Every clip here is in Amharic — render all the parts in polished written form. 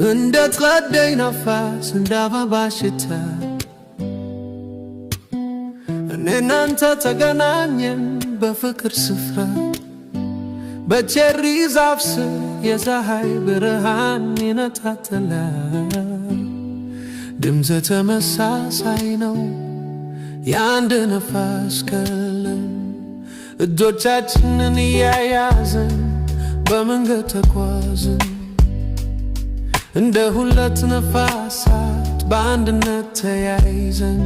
እንደ ጸደይ ነፋስ እንደ አበባ ሽታ እኔና አንተ ተገናኘን በፍቅር ስፍራ በቼሪ ዛፍ ስር የፀሐይ ብርሃን ይነጣጥላል። ድምፅ ተመሳሳይ ነው የአንድ ነፋስ ቀለም። እጆቻችንን እያያዝን በመንገድ ተጓዝን እንደ ሁለት ነፋሳት በአንድነት ተያይዘን።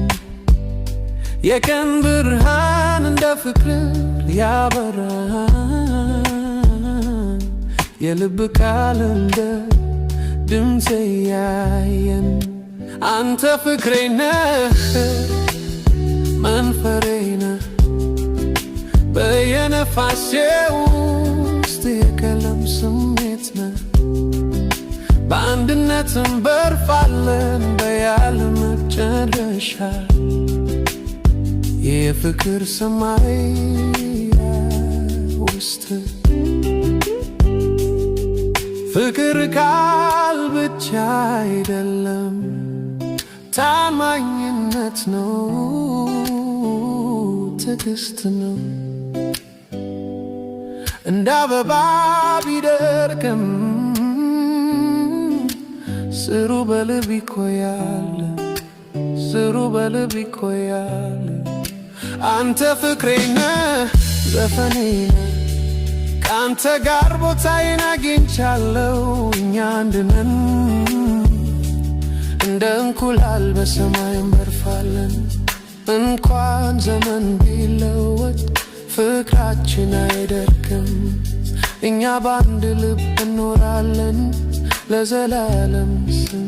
የቀን ብርሃን እንደ ፍቅር ያበራን የልብ ቃል እንደ ድምፅ ያየን። አንተ ፍቅሬ ነህ መንፈሬ ነህ በየነፋሴ ውስጥ የቀለም ስሜት ነህ። በአንድነት እንበርፋለን በያለ መጨረሻ የፍቅር ሰማይ ውስጥ። ፍቅር ቃል ብቻ አይደለም ታማኝነት ነው ትዕግስት ነው። እንደ አበባ ቢደርቅም ስሩ በልብ ይቆያል ስሩ በልብ ይቆያል። አንተ ፍቅሬ ነህ ዘፈኔ ነህ ከአንተ ጋር ቦታዬን አግኝቻለሁ። እኛ አንድ ነን እንደ እንቁላል በሰማይ እንበርፋለን። እንኳን ዘመን ቢለወጥ ፍቅራችን አይደርቅም። እኛ በአንድ ልብ እንኖራለን ለዘላለም ስም።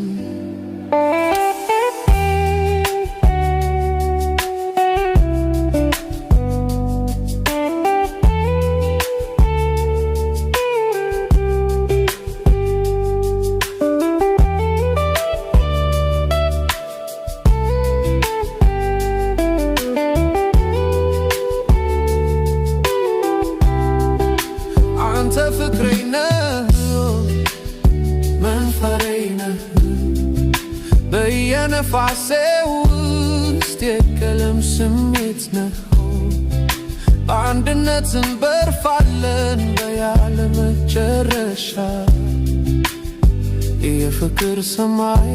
አንተ ፍቅሬ ነህ መንፈሬ ነህ በየነፋሴ ውስጥ የቀለም ስሜት ነህ። በአንድነት እንበርፋለን በያለ መጨረሻ የፍቅር ሰማይ